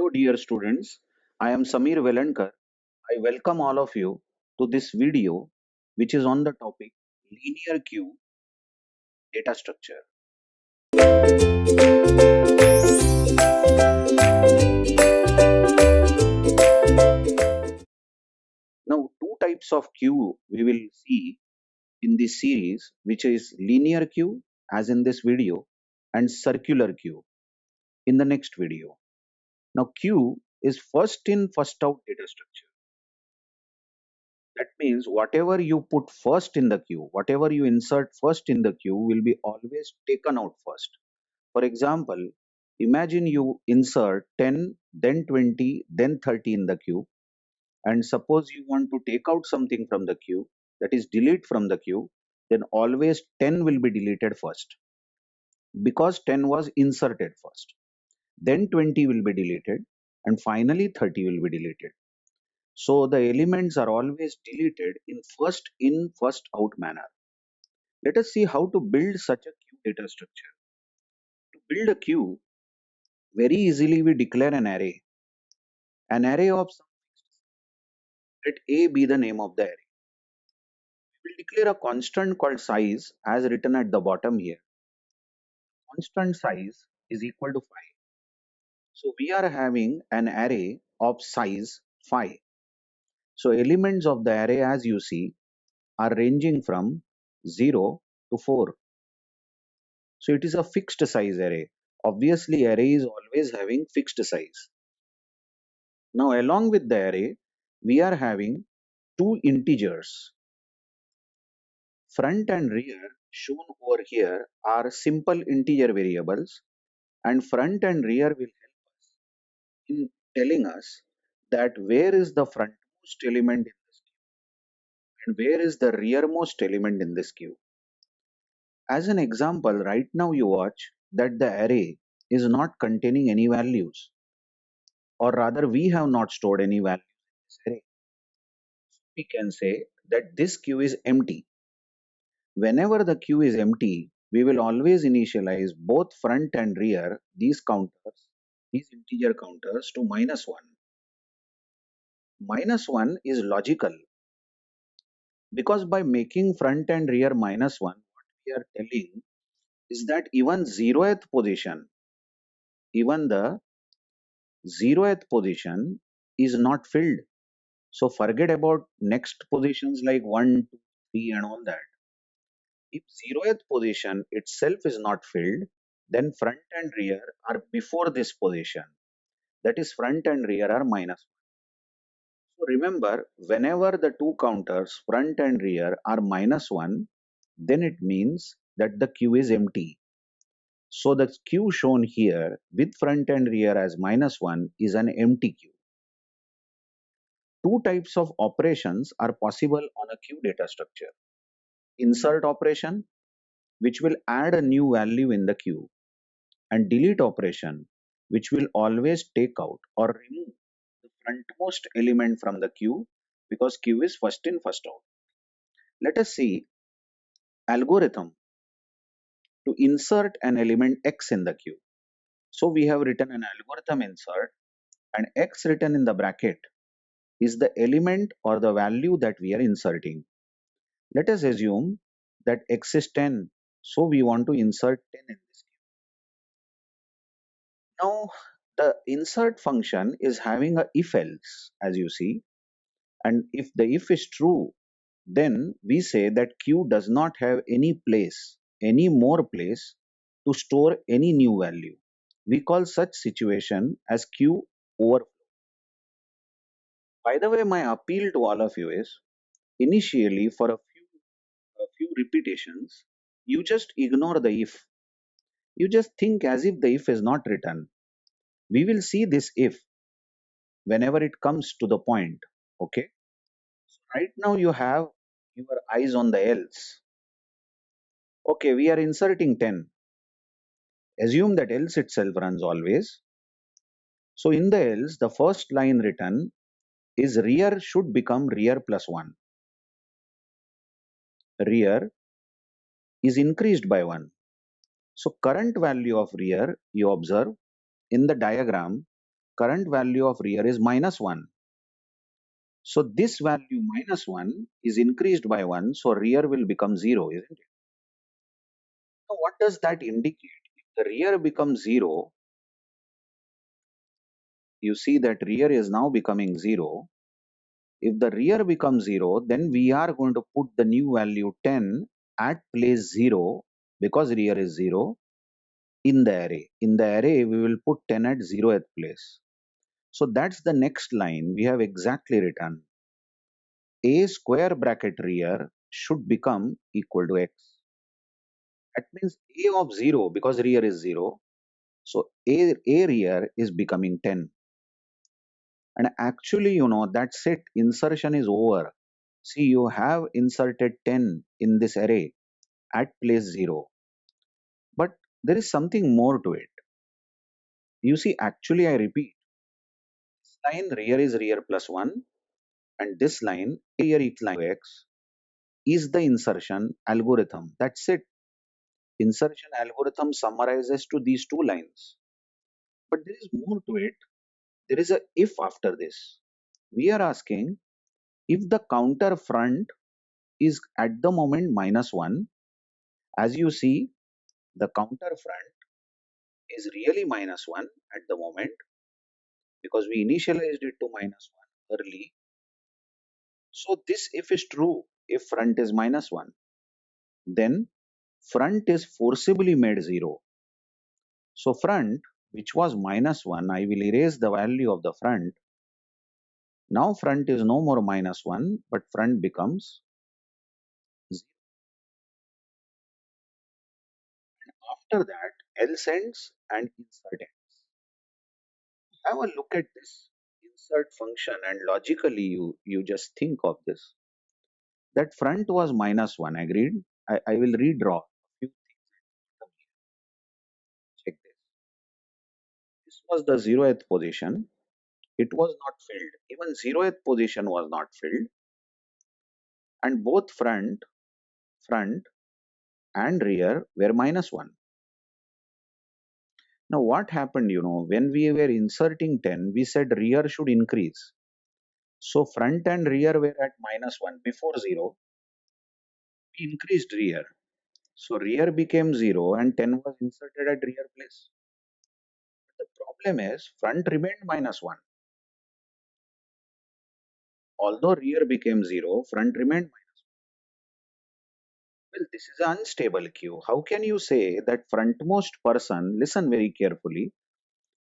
Hello, dear students. I am Samir Velankar. I welcome all of you to this video, which is on the topic linear queue data structure. Now, two types of queue we will see in this series, which is linear queue, as in this video, and circular queue in the next video. Now, queue is first in, first out data structure. That means whatever you put first in the queue, whatever you insert first in the queue will be always taken out first. For example, imagine you insert 10, then 20, then 30 in the queue, and suppose you want to take out something from the queue, that is delete from the queue, then always 10 will be deleted first because 10 was inserted first. Then 20 will be deleted, and finally 30 will be deleted. So the elements are always deleted in, first out manner. Let us see how to build such a queue data structure. To build a queue, very easily we declare an array. An array of some let A be the name of the array. We will declare a constant called size as written at the bottom here. Constant size is equal to 5. So we are having an array of size 5. So elements of the array as you see are ranging from 0 to 4. So it is a fixed size array. Obviously array is always having fixed size. Now along with the array, we are having two integers. Front and rear shown over here are simple integer variables, and front and rear will help us in telling us that where is the frontmost element in this queue and where is the rearmost element in this queue. As an example, right now you watch that the array is not containing any values, or rather we have not stored any values in this array. We can say that this queue is empty. Whenever the queue is empty, we will always initialize both front and rear, these integer counters to -1. -1 is logical because by making front and rear -1, what we are telling is that even the 0th position is not filled. So forget about next positions like 1, 2, 3 and all that. If 0th position itself is not filled, then front and rear are before this position. That is front and rear are -1. So remember, whenever the two counters front and rear are -1, then it means that the queue is empty. So the queue shown here with front and rear as -1 is an empty queue. Two types of operations are possible on a queue data structure. Insert operation, which will add a new value in the queue, and delete operation, which will always take out or remove the frontmost element from the queue because queue is first in, first out. Let us see algorithm to insert an element x in the queue. So we have written an algorithm insert, and x written in the bracket is the element or the value that we are inserting. Let us assume that x is 10, so we want to insert 10 in this queue. Now the insert function is having a if else, as you see, and if the if is true, then we say that queue does not have any more place to store any new value. We call such situation as queue overflow. By the way, my appeal to all of you is initially for a few repetitions, you just ignore the if. You just think as if the if is not written. We will see this if whenever it comes to the point. Okay. Right now you have your eyes on the else. Okay, we are inserting 10. Assume that else itself runs always. So in the else, the first line written is rear should become rear plus 1. Rear is increased by 1. So current value of rear, you observe in the diagram, current value of rear is minus 1. So this value minus 1 is increased by 1, so rear will become 0, isn't it? Now what does that indicate? If the rear becomes 0, you see that rear is now becoming 0. If the rear becomes 0, then we are going to put the new value 10 at place 0, because rear is 0, in the array. In the array, we will put 10 at 0th place. So that's the next line we have exactly written. A square bracket rear should become equal to x. That means A of 0, because rear is 0. So A rear is becoming 10. And actually, that's it. Insertion is over. See, you have inserted 10 in this array at place 0. But there is something more to it. You see, actually, I repeat, this line rear is rear plus 1, and this line rear equal to x is the insertion algorithm. That's it. Insertion algorithm summarizes to these two lines. But there is more to it. There is a if after this. We are asking if the counter front is at the moment minus 1. As you see, the counter front is really minus 1 at the moment, because we initialized it to minus 1 early. So this if is true, if front is minus 1, then front is forcibly made 0. So front, which was minus 1, I will erase the value of the front. Now front is no more minus 1, but front becomes 0. After that, else ends and insert ends. Have a look at this insert function, and logically you just think of this. That front was minus 1, agreed? I will redraw a few things. Check this. This was the 0th position. It was not filled. Even 0th position was not filled. And both front and rear were minus 1. Now what happened, when we were inserting 10, we said rear should increase. So front and rear were at minus 1 before 0. We increased rear. So rear became 0 and 10 was inserted at rear place. But the problem is front remained minus 1. Although rear became 0, front remained minus 1. Well, this is an unstable queue. How can you say that frontmost person, listen very carefully,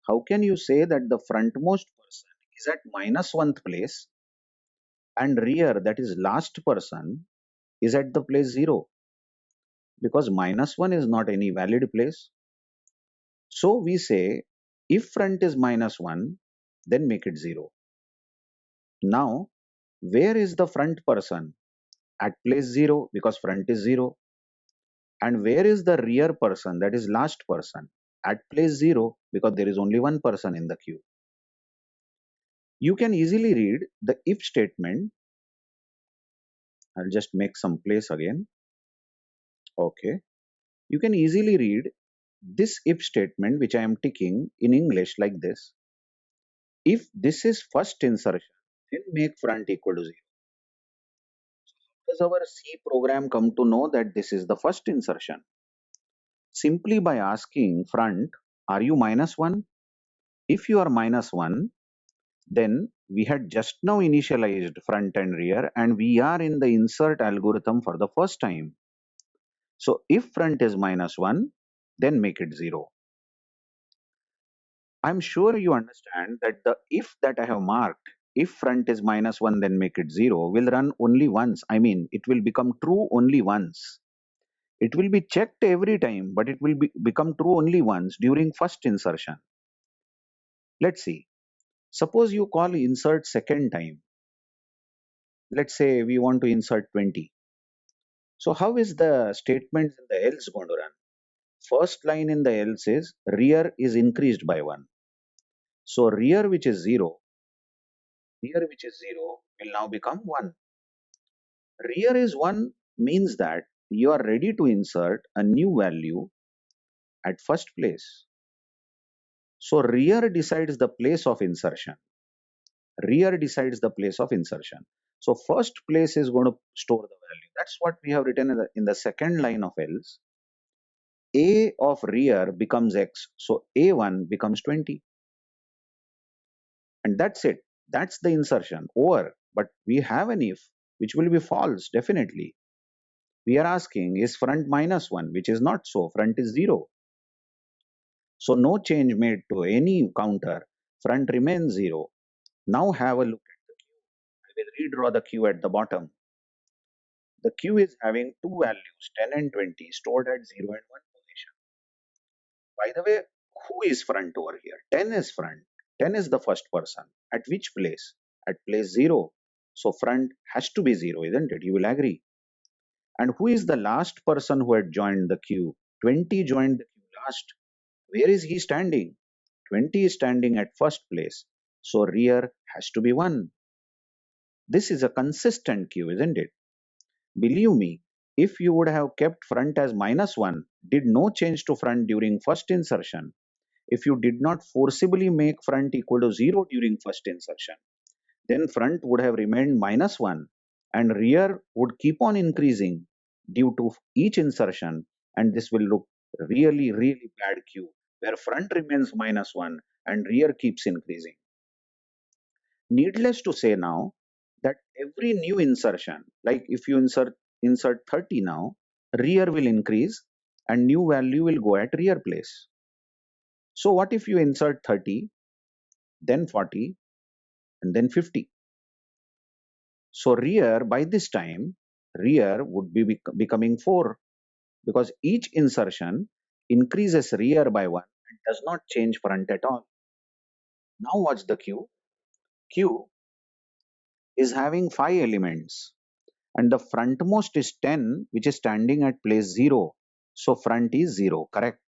how can you say that the frontmost person is at minus 1th place and rear, that is last person, is at the place 0? Because minus 1 is not any valid place. So we say if front is minus 1, then make it 0. Now, where is the front person? At place 0, because front is 0. And where is the rear person, that is last person? At place 0, because there is only one person in the queue. You can easily read the if statement. I'll just make some place again. Okay. You can easily read this if statement, which I am ticking in English like this. If this is first insertion, then make front equal to 0. Does our C program come to know that this is the first insertion? Simply by asking front, are you minus 1? If you are minus 1, then we had just now initialized front and rear, and we are in the insert algorithm for the first time. So if front is minus 1, then make it 0. I'm sure you understand that the if that I have marked, if front is minus 1, then make it 0, will run only once. I mean, it will become true only once. It will be checked every time, but it will become true only once during first insertion. Let's see. Suppose you call insert second time. Let's say we want to insert 20. So how is the statement in the else going to run? First line in the else is rear is increased by 1. So rear which is 0 will now become 1. Rear is 1 means that you are ready to insert a new value at first place. So rear decides the place of insertion. Rear decides the place of insertion. So first place is going to store the value. That's what we have written in the second line of else. A of rear becomes X. So A1 becomes 20. And that's it. That's the insertion over. But we have an if, which will be false, definitely. We are asking, is front minus 1, which is not so. Front is 0. So no change made to any counter. Front remains 0. Now have a look at the queue. I will redraw the queue at the bottom. The queue is having two values, 10 and 20, stored at 0 and 1 position. By the way, who is front over here? 10 is front. 10 is the first person. At which place? At place 0. So front has to be 0, isn't it? You will agree. And who is the last person who had joined the queue? 20 joined the queue last. Where is he standing? 20 is standing at first place. So rear has to be 1. This is a consistent queue, isn't it? Believe me, if you would have kept front as minus 1, did no change to front during first insertion, if you did not forcibly make front equal to 0 during first insertion, then front would have remained minus 1 and rear would keep on increasing due to each insertion, and this will look really, really bad queue where front remains minus 1 and rear keeps increasing. Needless to say now that every new insertion, like if you insert 30 now, rear will increase and new value will go at rear place. So what if you insert 30, then 40, and then 50? So rear by this time, rear would be becoming 4 because each insertion increases rear by 1 and does not change front at all. Now watch the queue. Queue is having 5 elements and the frontmost is 10, which is standing at place 0. So front is 0, correct.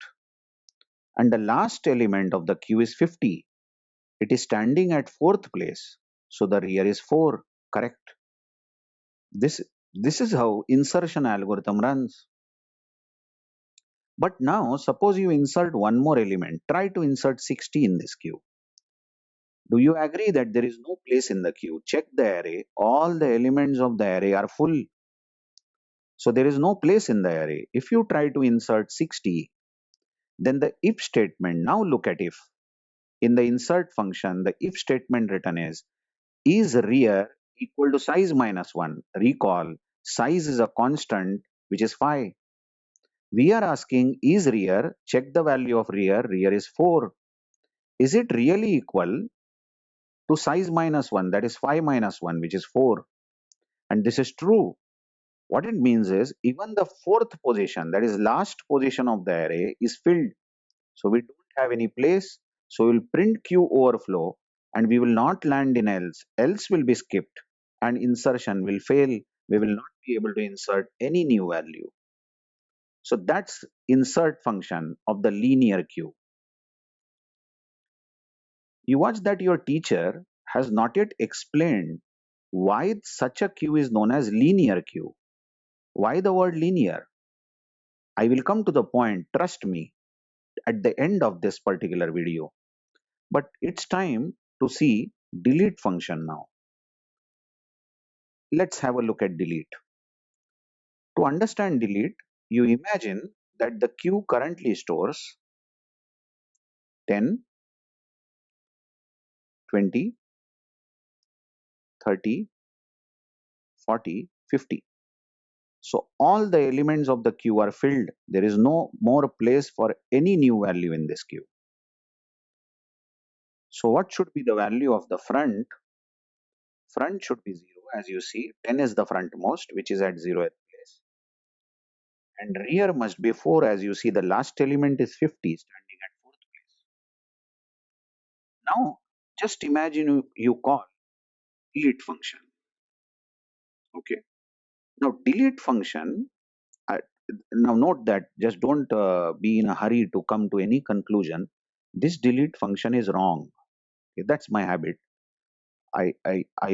And the last element of the queue is 50. It is standing at 4th place. So the rear is 4, correct. This is how insertion algorithm runs. But now suppose you insert one more element. Try to insert 60 in this queue. Do you agree that there is no place in the queue? Check the array. All the elements of the array are full. So there is no place in the array. If you try to insert 60, then the if statement, now look at if. In the insert function, the if statement written is rear equal to size minus 1. Recall, size is a constant which is 5. We are asking is rear, check the value of rear, rear is 4. Is it really equal to size minus 1, that is 5 minus 1, which is 4? And this is true. What it means is even the fourth position, that is last position of the array, is filled. So we don't have any place. So we'll print queue overflow and we will not land in else. Else will be skipped and insertion will fail. We will not be able to insert any new value. So that's insert function of the linear queue. You watch that your teacher has not yet explained why such a queue is known as linear queue. Why the word linear? I will come to the point, trust me, at the end of this particular video. But it's time to see delete function now. Let's have a look at delete. To understand delete, you imagine that the queue currently stores 10, 20, 30, 40, 50. So all the elements of the queue are filled. There is no more place for any new value in this queue. So what should be the value of the front? Front should be 0. As you see, 10 is the frontmost, which is at 0th place. And rear must be 4. As you see, the last element is 50, standing at 4th place. Now, just imagine you call delete function. Okay. Now, delete function, uh, now note that just don't be in a hurry to come to any conclusion. This delete function is wrong. Okay, that's my habit. I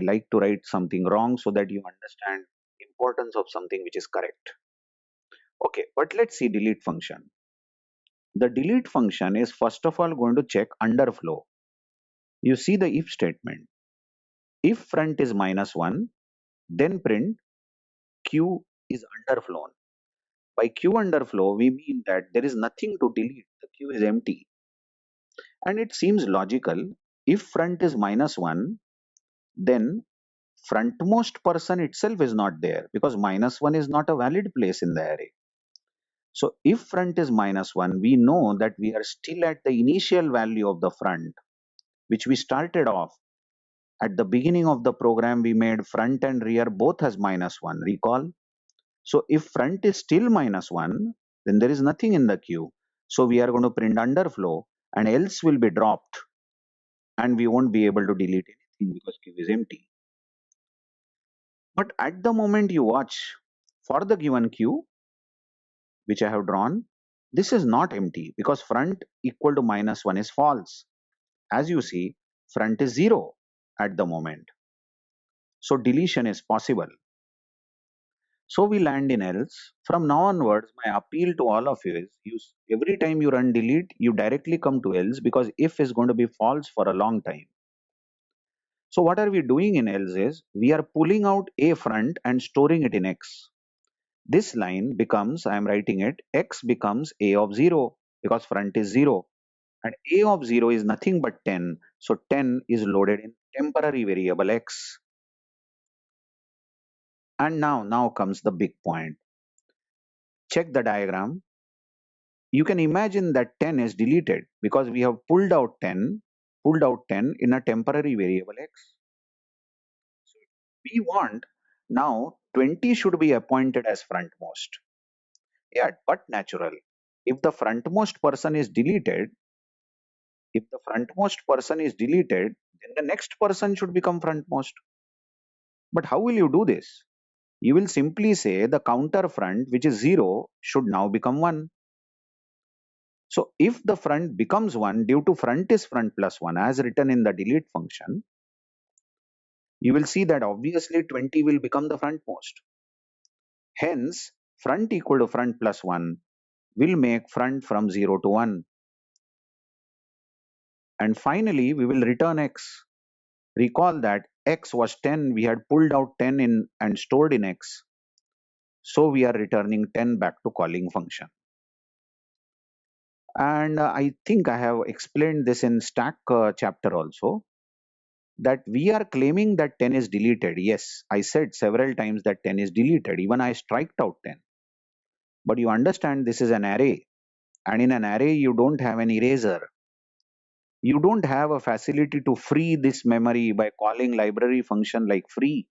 like to write something wrong so that you understand importance of something which is correct. Okay, but let's see delete function. The delete function is first of all going to check underflow. You see the if statement. If front is -1, then print Q is underflown. By Q underflow, we mean that there is nothing to delete. The queue is empty. And it seems logical. If front is -1, then frontmost person itself is not there because -1 is not a valid place in the array. So if front is -1, we know that we are still at the initial value of the front, which we started off. At the beginning of the program, we made front and rear both as -1, recall? So if front is still -1, then there is nothing in the queue. So we are going to print underflow and else will be dropped and we won't be able to delete anything because queue is empty. But at the moment you watch, for the given queue, which I have drawn, this is not empty because front equal to -1 is false. As you see, front is 0 at the moment. So deletion is possible. So we land in else. From now onwards, my appeal to all of you is every time you run delete, you directly come to else because if is going to be false for a long time. So what are we doing in else is we are pulling out a front and storing it in x. This line becomes, I am writing it, x becomes a of 0 because front is 0 and a of 0 is nothing but 10. So 10 is loaded in temporary variable x. And now comes the big point. Check the diagram. You can imagine that 10 is deleted because we have pulled out 10 in a temporary variable x. So we want now 20 should be appointed as frontmost. Yeah, but natural. If the frontmost person is deleted, then the next person should become frontmost. But how will you do this? You will simply say the counter front, which is 0, should now become 1. So if the front becomes 1 due to front is front plus 1 as written in the delete function, you will see that obviously 20 will become the frontmost. Hence, front equal to front plus 1 will make front from 0 to 1. And finally, we will return x. Recall that x was 10, we had pulled out 10 in and stored in x. So we are returning 10 back to calling function. And I think I have explained this in stack chapter also, that we are claiming that 10 is deleted. Yes, I said several times that 10 is deleted. Even I striked out 10. But you understand this is an array. And in an array, you don't have an eraser. You don't have a facility to free this memory by calling library function like free.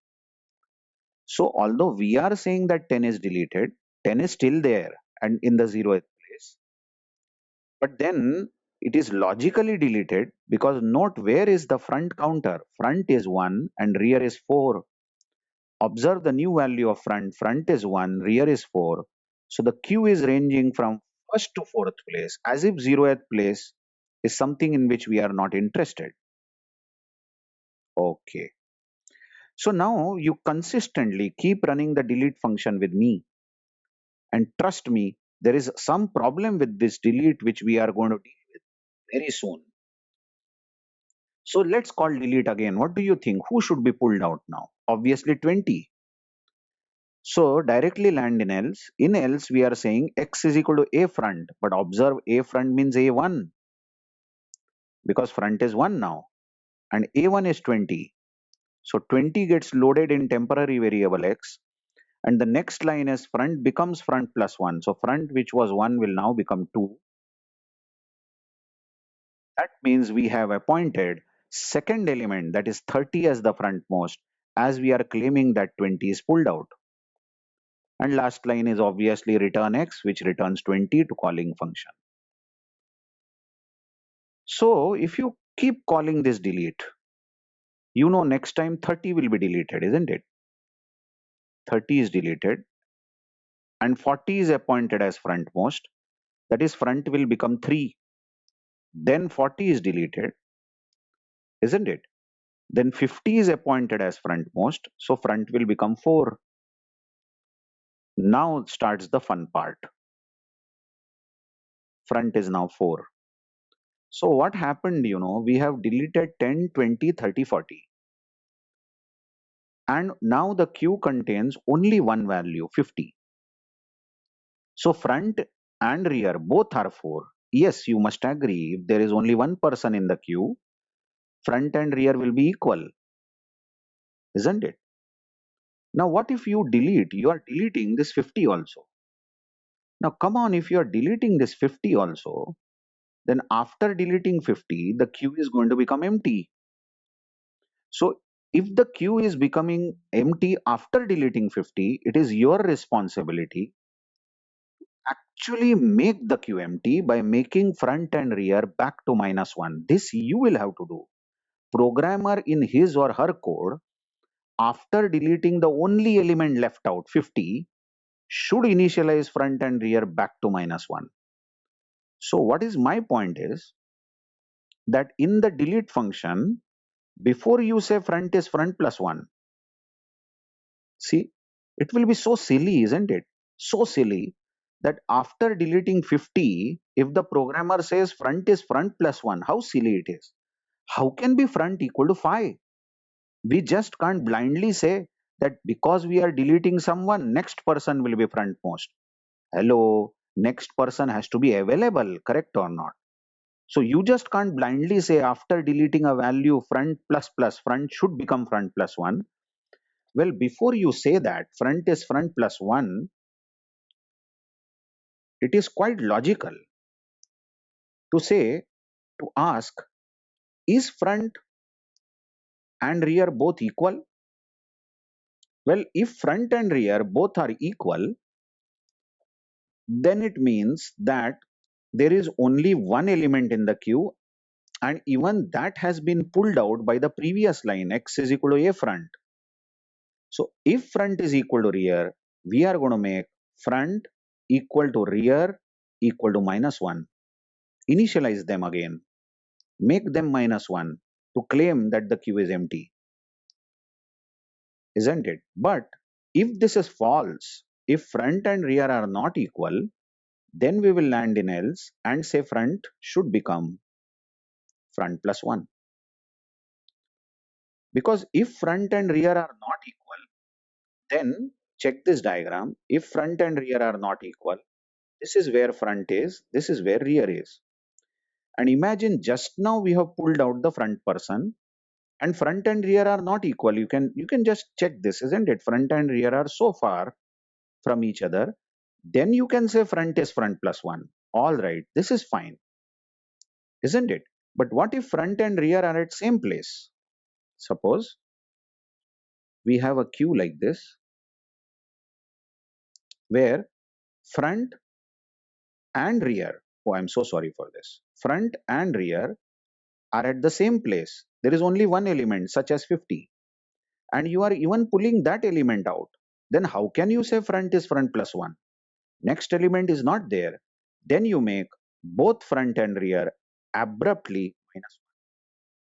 So although we are saying that 10 is deleted, 10 is still there and in the 0th place. But then it is logically deleted because note where is the front counter. Front is 1 and rear is 4. Observe the new value of front. Front is 1, rear is 4. So the queue is ranging from first to fourth place as if 0th place is something in which we are not interested. Okay. So now you consistently keep running the delete function with me. And trust me, there is some problem with this delete which we are going to deal with very soon. So let's call delete again. What do you think? Who should be pulled out now? Obviously 20. So directly land in else. In else we are saying x is equal to a front. But observe a front means a1 because front is 1 now. And a1 is 20. So 20 gets loaded in temporary variable x. And the next line is front becomes front plus 1. So front which was 1 will now become 2. That means we have appointed second element, that is 30, as the frontmost, as we are claiming that 20 is pulled out. And last line is obviously return x, which returns 20 to calling function. So if you keep calling this delete, you know next time 30 will be deleted, isn't it? 30 is deleted and 40 is appointed as frontmost. That is front will become 3. Then 40 is deleted, isn't it? Then 50 is appointed as frontmost. So front will become 4. Now starts the fun part. front is now 4. So what happened, we have deleted 10, 20, 30, 40. And now the queue contains only one value, 50. So front and rear both are 4. Yes, you must agree, if there is only one person in the queue, front and rear will be equal, isn't it? Now what if you delete? You are deleting this 50 also. Now come on, if you are deleting this 50 also, then after deleting 50, the queue is going to become empty. So if the queue is becoming empty after deleting 50, it is your responsibility actually make the queue empty by making front and rear back to -1. This you will have to do. Programmer in his or her code, after deleting the only element left out, 50, should initialize front and rear back to -1. So what is my point is that in the delete function, before you say front is front plus 1, see, it will be so silly, isn't it? So silly that after deleting 50, if the programmer says front is front plus 1, how silly it is. How can be front equal to 5? We just can't blindly say that because we are deleting someone, next person will be frontmost. Hello, next person has to be available, correct or not? So you just can't blindly say after deleting a value front plus plus front should become front plus 1. Well, before you say that front is front plus 1, it is quite logical to say, to ask, is front and rear both equal? Well, if front and rear both are equal, then it means that there is only one element in the queue, and even that has been pulled out by the previous line, x is equal to a front. So if front is equal to rear, we are going to make front equal to rear equal to -1. Initialize them again. Make them -1 to claim that the queue is empty, isn't it? But if this is false, if front and rear are not equal, then we will land in else and say front should become front plus 1. Because if front and rear are not equal, then check this diagram. If front and rear are not equal, this is where front is, this is where rear is. And imagine just now we have pulled out the front person, and front and rear are not equal. You can just check this, isn't it? Front and rear are so far from each other. Then you can say front is front plus 1. All right, this is fine, isn't it? But what if front and rear are at same place? Suppose we have a queue like this where front and rear, oh, I'm so sorry for this, front and rear are at the same place. There is only one element, such as 50, and you are even pulling that element out. Then how can you say front is front plus 1? Next element is not there. Then you make both front and rear abruptly -1.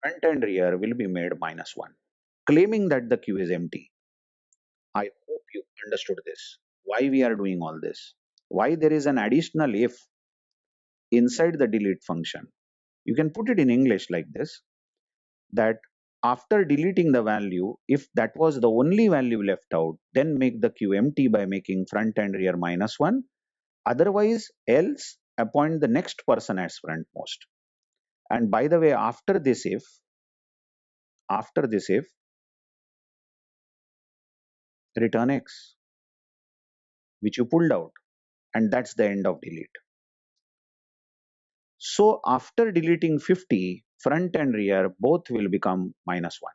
Front and rear will be made -1, claiming that the queue is empty. I hope you understood this. Why we are doing all this? Why there is an additional if inside the delete function? You can put it in English like this, that after deleting the value, if that was the only value left out, then make the queue empty by making front and rear -1. Otherwise, else appoint the next person as frontmost. And by the way, after this if, return x, which you pulled out, and that's the end of delete. So after deleting 50, front and rear both will become -1.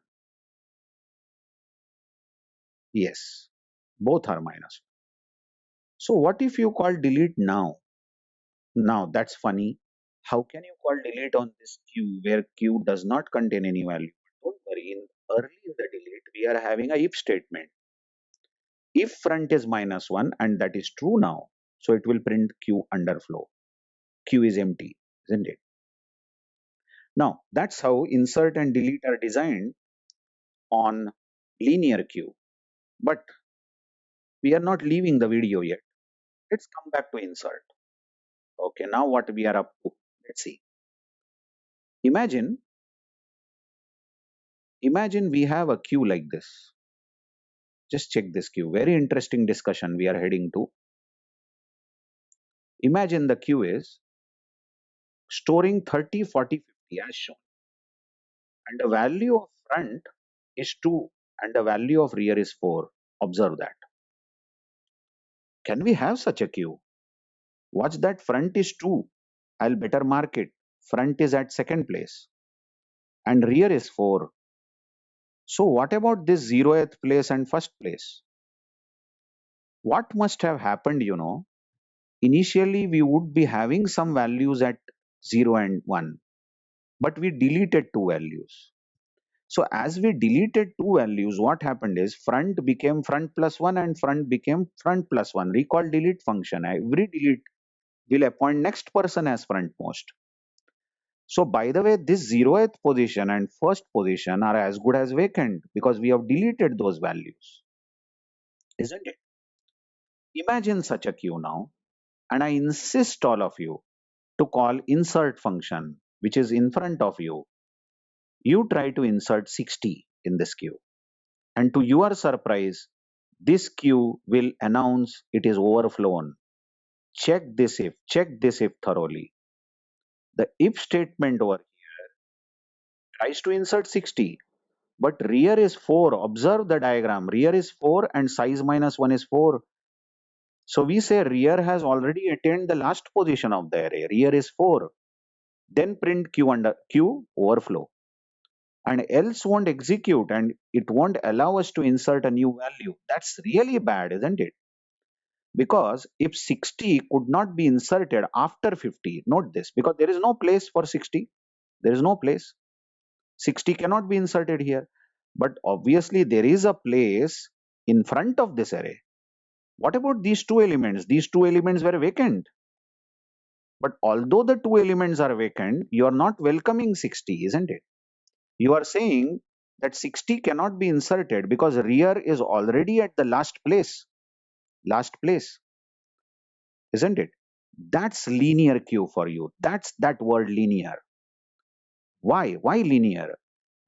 Yes, both are -1. So what if you call delete now? Now that's funny. How can you call delete on this queue where queue does not contain any value? Don't worry, early in the delete, we are having a if statement. If front is -1, and that is true now, so it will print queue underflow. Queue is empty, isn't it? Now, that's how insert and delete are designed on linear queue. But we are not leaving the video yet. Let's come back to insert. Okay, now what we are up to? Let's see. Imagine we have a queue like this. Just check this queue. Very interesting discussion we are heading to. Imagine the queue is storing 30, 40, 50 as shown, and the value of front is 2 and the value of rear is 4. Observe that. Can we have such a queue? Watch that, front is 2. I'll better mark it. Front is at second place and rear is 4. So what about this 0th place and first place? What must have happened, Initially we would be having some values at 0 and 1, but we deleted two values. So as we deleted two values, what happened is front became front plus 1 and front became front plus 1. Recall delete function. Every delete will appoint next person as frontmost. So by the way, this 0th position and first position are as good as vacant because we have deleted those values, isn't it? Imagine such a queue now, and I insist all of you to call insert function, which is in front of you. You try to insert 60 in this queue, and to your surprise, this queue will announce it is overflown. Check this if thoroughly. The if statement over tries to insert 60, but rear is 4. Observe the diagram. Rear is 4 and size minus 1 is 4. So we say rear has already attained the last position of the array. Rear is 4. Then print q under q overflow. And else won't execute and it won't allow us to insert a new value. That's really bad, isn't it? Because if 60 could not be inserted after 50, note this, because there is no place for 60. There is no place. 60 cannot be inserted here. But obviously there is a place in front of this array. What about these two elements? These two elements were vacant. But although the two elements are vacant, you are not welcoming 60, isn't it? You are saying that 60 cannot be inserted because rear is already at the last place. Last place, isn't it? That's linear queue for you. That's that word linear. Why? Why linear?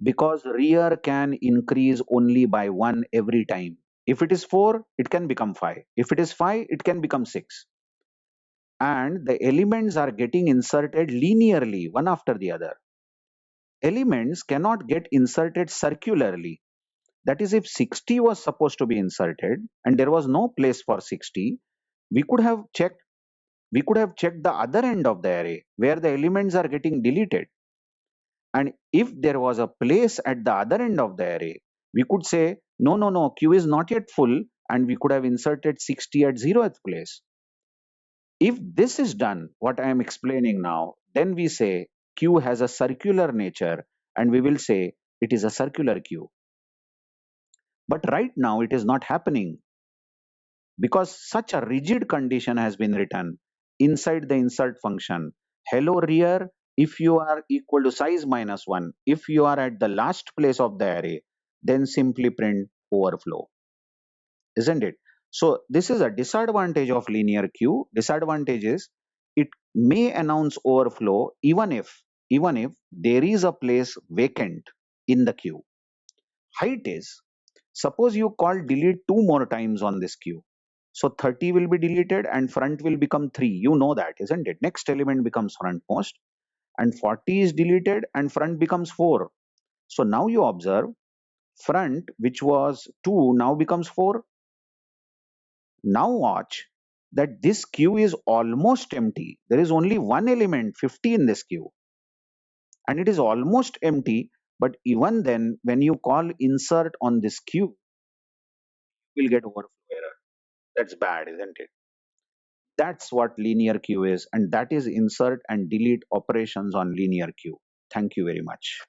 Because rear can increase only by 1 every time. If it is 4, it can become 5. If it is 5, it can become 6. And the elements are getting inserted linearly, one after the other. Elements cannot get inserted circularly. That is, if 60 was supposed to be inserted and there was no place for 60, we could have checked the other end of the array where the elements are getting deleted. And if there was a place at the other end of the array, we could say, no, queue is not yet full, and we could have inserted 60 at 0th place. If this is done, what I am explaining now, then we say queue has a circular nature, and we will say it is a circular queue. But right now it is not happening because such a rigid condition has been written inside the insert function. Hello rear, if you are equal to size minus 1, if you are at the last place of the array, then simply print overflow, isn't it? So this is a disadvantage of linear queue. Disadvantage is it may announce overflow even if there is a place vacant in the queue. Height is, suppose you call delete 2 more times on this queue. So 30 will be deleted and front will become 3. You know that, isn't it? Next element becomes frontmost and 40 is deleted and front becomes 4. So now you observe front, which was 2, now becomes 4. Now watch that this queue is almost empty. There is only one element 50 in this queue and it is almost empty. But even then, when you call insert on this queue, you will get overflow error. That's bad, isn't it? That's what linear queue is, and that is insert and delete operations on linear queue. Thank you very much.